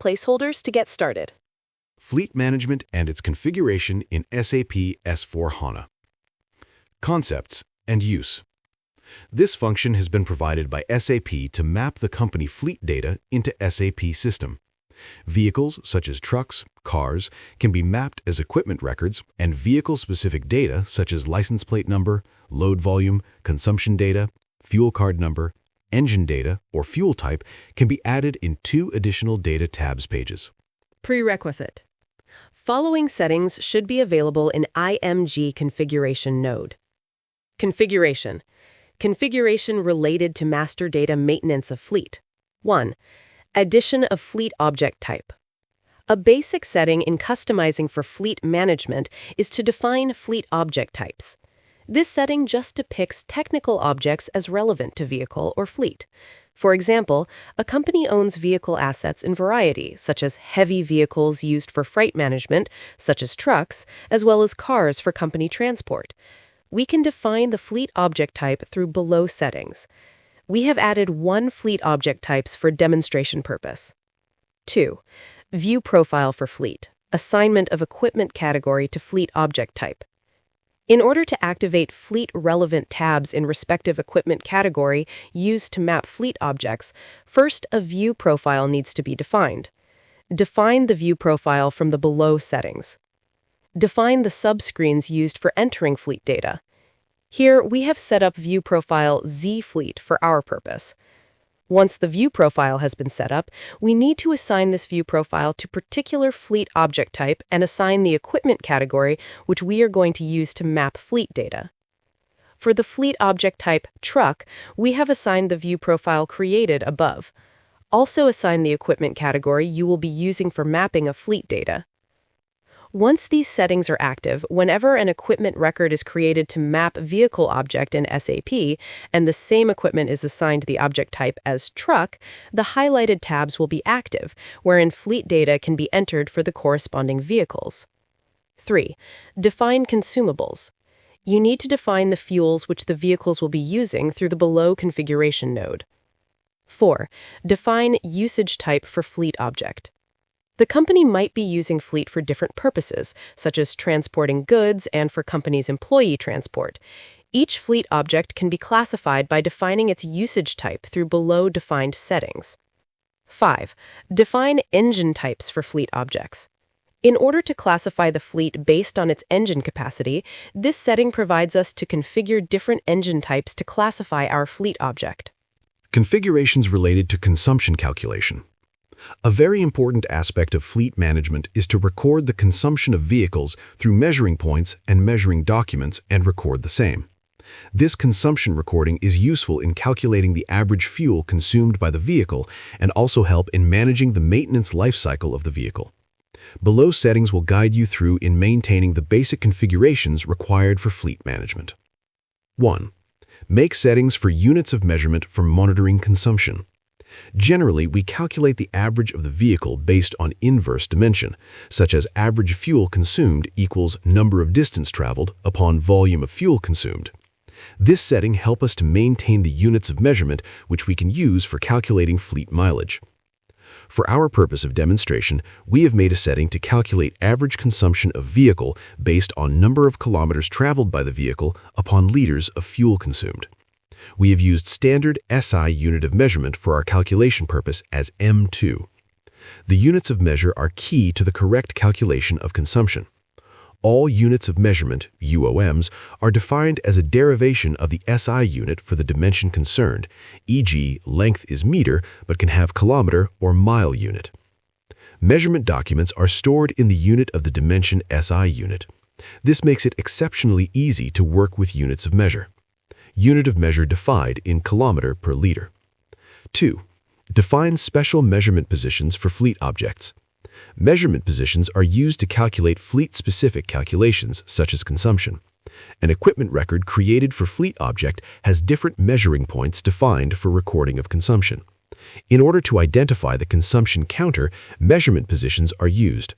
Placeholders to get started. Fleet management and its configuration in SAP S/4HANA. Concepts and use. This function has been provided by SAP to map the company fleet data into SAP system. Vehicles, such as trucks, cars, can be mapped as equipment records, and vehicle-specific data, such as license plate number, load volume, consumption data, fuel card number, engine data, or fuel type, can be added in 2 additional data tabs pages. Prerequisite. Following settings should be available in IMG configuration node. Configuration. Configuration related to master data maintenance of fleet. 1. Addition of fleet object type. A basic setting in customizing for fleet management is to define fleet object types. This setting just depicts technical objects as relevant to vehicle or fleet. For example, a company owns vehicle assets in variety, such as heavy vehicles used for freight management, such as trucks, as well as cars for company transport. We can define the fleet object type through below settings. We have added 1 fleet object types for demonstration purpose. 2. View profile for fleet. Assignment of equipment category to fleet object type. In order to activate fleet-relevant tabs in respective equipment category used to map fleet objects, first a view profile needs to be defined. Define the view profile from the below settings. Define the subscreens used for entering fleet data. Here, we have set up view profile Z-Fleet for our purpose. Once the view profile has been set up, we need to assign this view profile to particular fleet object type and assign the equipment category which we are going to use to map fleet data. For the fleet object type truck, we have assigned the view profile created above. Also assign the equipment category you will be using for mapping of fleet data. Once these settings are active, whenever an equipment record is created to map vehicle object in SAP, and the same equipment is assigned the object type as truck, the highlighted tabs will be active, wherein fleet data can be entered for the corresponding vehicles. 3. Define consumables. You need to define the fuels which the vehicles will be using through the below configuration node. 4. Define usage type for fleet object. The company might be using fleet for different purposes, such as transporting goods and for company's employee transport. Each fleet object can be classified by defining its usage type through below-defined settings. 5. Define engine types for fleet objects. In order to classify the fleet based on its engine capacity, this setting provides us to configure different engine types to classify our fleet object. Configurations related to consumption calculation. A very important aspect of fleet management is to record the consumption of vehicles through measuring points and measuring documents and record the same. This consumption recording is useful in calculating the average fuel consumed by the vehicle and also help in managing the maintenance life cycle of the vehicle. Below settings will guide you through in maintaining the basic configurations required for fleet management. 1. Make settings for units of measurement for monitoring consumption. Generally, we calculate the average of the vehicle based on inverse dimension, such as average fuel consumed equals number of distance traveled upon volume of fuel consumed. This setting helps us to maintain the units of measurement which we can use for calculating fleet mileage. For our purpose of demonstration, we have made a setting to calculate average consumption of vehicle based on number of kilometers traveled by the vehicle upon liters of fuel consumed. We have used standard SI unit of measurement for our calculation purpose as M2. The units of measure are key to the correct calculation of consumption. All units of measurement, UOMs, are defined as a derivation of the SI unit for the dimension concerned, e.g., length is meter but can have kilometer or mile unit. Measurement documents are stored in the unit of the dimension SI unit. This makes it exceptionally easy to work with units of measure. Unit of measure defined in kilometer per liter. 2. Define special measurement positions for fleet objects. Measurement positions are used to calculate fleet-specific calculations, such as consumption. An equipment record created for fleet object has different measuring points defined for recording of consumption. In order to identify the consumption counter, measurement positions are used.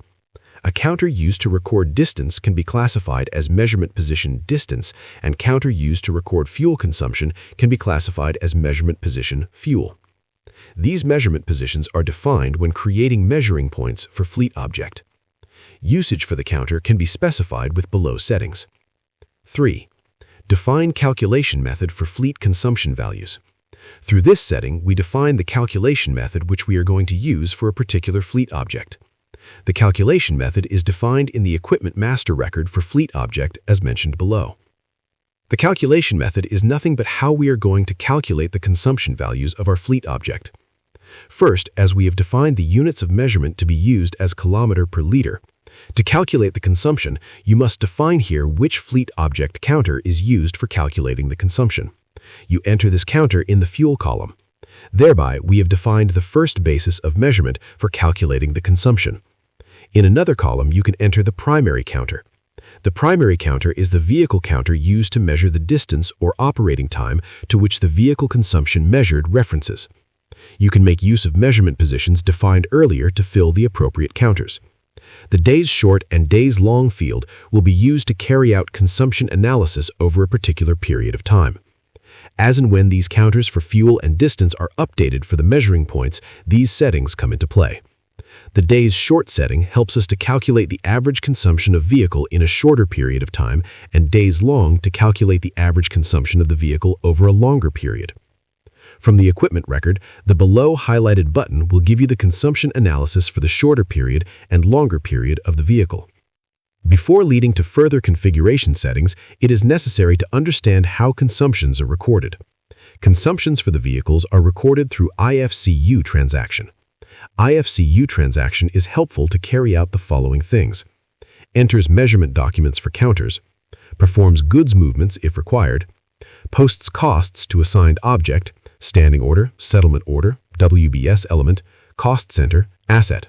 A counter used to record distance can be classified as measurement position distance, and counter used to record fuel consumption can be classified as measurement position fuel. These measurement positions are defined when creating measuring points for fleet object. Usage for the counter can be specified with below settings. 3. Define calculation method for fleet consumption values. Through this setting, we define the calculation method which we are going to use for a particular fleet object. The calculation method is defined in the equipment master record for fleet object as mentioned below. The calculation method is nothing but how we are going to calculate the consumption values of our fleet object. First, as we have defined the units of measurement to be used as kilometer per liter, to calculate the consumption, you must define here which fleet object counter is used for calculating the consumption. You enter this counter in the fuel column. Thereby, we have defined the first basis of measurement for calculating the consumption. In another column, you can enter the primary counter. The primary counter is the vehicle counter used to measure the distance or operating time to which the vehicle consumption measured references. You can make use of measurement positions defined earlier to fill the appropriate counters. The days short and days long field will be used to carry out consumption analysis over a particular period of time. As and when these counters for fuel and distance are updated for the measuring points, these settings come into play. The days short setting helps us to calculate the average consumption of vehicle in a shorter period of time, and days long to calculate the average consumption of the vehicle over a longer period. From the equipment record, the below highlighted button will give you the consumption analysis for the shorter period and longer period of the vehicle. Before leading to further configuration settings, it is necessary to understand how consumptions are recorded. Consumptions for the vehicles are recorded through IFCU transaction. IFCU transaction is helpful to carry out the following things: enters measurement documents for counters, performs goods movements if required, posts costs to assigned object, standing order, settlement order, WBS element, cost center, asset.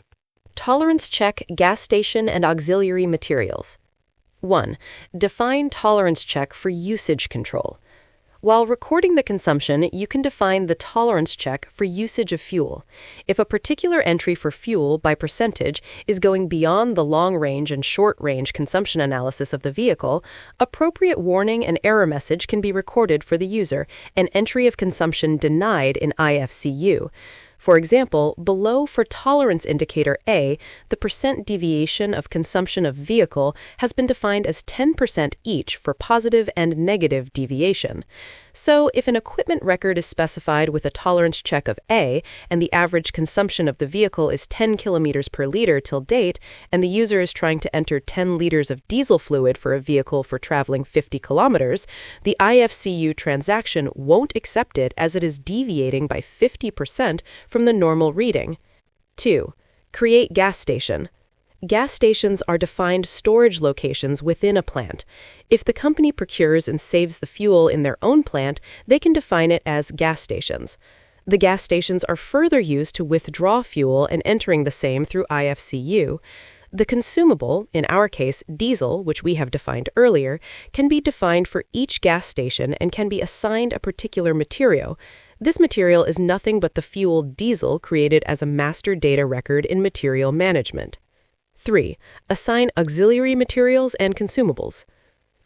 Tolerance check gas station and auxiliary materials. 1. Define tolerance check for usage control. While recording the consumption, you can define the tolerance check for usage of fuel. If a particular entry for fuel by percentage is going beyond the long-range and short-range consumption analysis of the vehicle, appropriate warning and error message can be recorded for the user, an entry of consumption denied in IFCU. For example, below for tolerance indicator A, the percent deviation of consumption of vehicle has been defined as 10% each for positive and negative deviation. So, if an equipment record is specified with a tolerance check of A and the average consumption of the vehicle is 10 kilometers per liter till date, and the user is trying to enter 10 liters of diesel fluid for a vehicle for traveling 50 kilometers, the IFCU transaction won't accept it as it is deviating by 50% from the normal reading. 2. Create gas station. Gas stations are defined storage locations within a plant. If the company procures and saves the fuel in their own plant, they can define it as gas stations. The gas stations are further used to withdraw fuel and entering the same through IFCU. The consumable, in our case diesel, which we have defined earlier, can be defined for each gas station and can be assigned a particular material. This material is nothing but the fuel diesel created as a master data record in material management. 3. Assign auxiliary materials and consumables.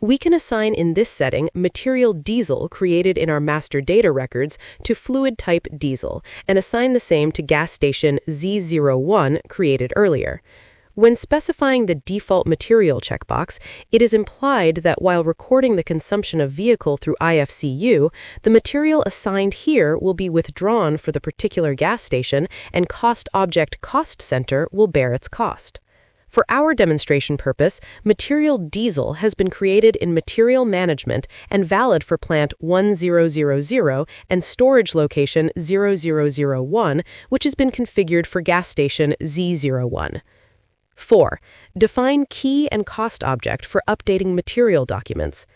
We can assign in this setting material diesel created in our master data records to fluid type diesel and assign the same to gas station Z01 created earlier. When specifying the default material checkbox, it is implied that while recording the consumption of vehicle through IFCU, the material assigned here will be withdrawn for the particular gas station and cost object cost center will bear its cost. For our demonstration purpose, material diesel has been created in material management and valid for plant 1000 and storage location 0001, which has been configured for gas station Z01. 4. Define key and cost object for updating material documents.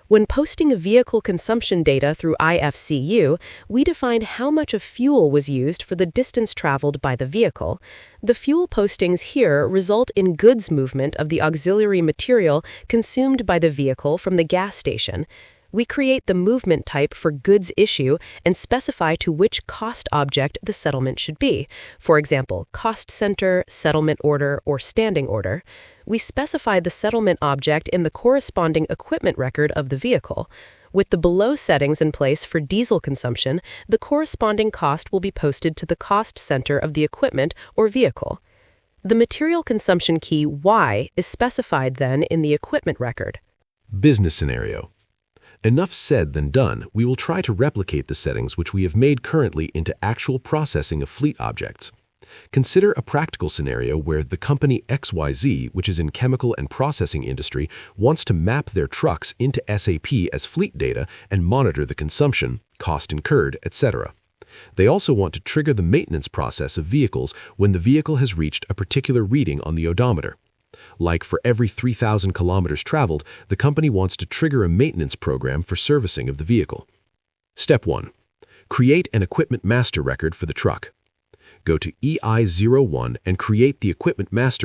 When posting vehicle consumption data through IFCU, we defined how much of fuel was used for the distance traveled by the vehicle. The fuel postings here result in goods movement of the auxiliary material consumed by the vehicle from the gas station. We create the movement type for goods issue and specify to which cost object the settlement should be. For example, cost center, settlement order, or standing order. We specify the settlement object in the corresponding equipment record of the vehicle. With the below settings in place for diesel consumption, the corresponding cost will be posted to the cost center of the equipment or vehicle. The material consumption key Y is specified then in the equipment record. Business scenario. Enough said than done, we will try to replicate the settings which we have made currently into actual processing of fleet objects. Consider a practical scenario where the company XYZ, which is in chemical and processing industry, wants to map their trucks into SAP as fleet data and monitor the consumption, cost incurred, etc. They also want to trigger the maintenance process of vehicles when the vehicle has reached a particular reading on the odometer. Like for every 3,000 kilometers traveled, the company wants to trigger a maintenance program for servicing of the vehicle. Step 1. Create an equipment master record for the truck. Go to EI01 and create the equipment master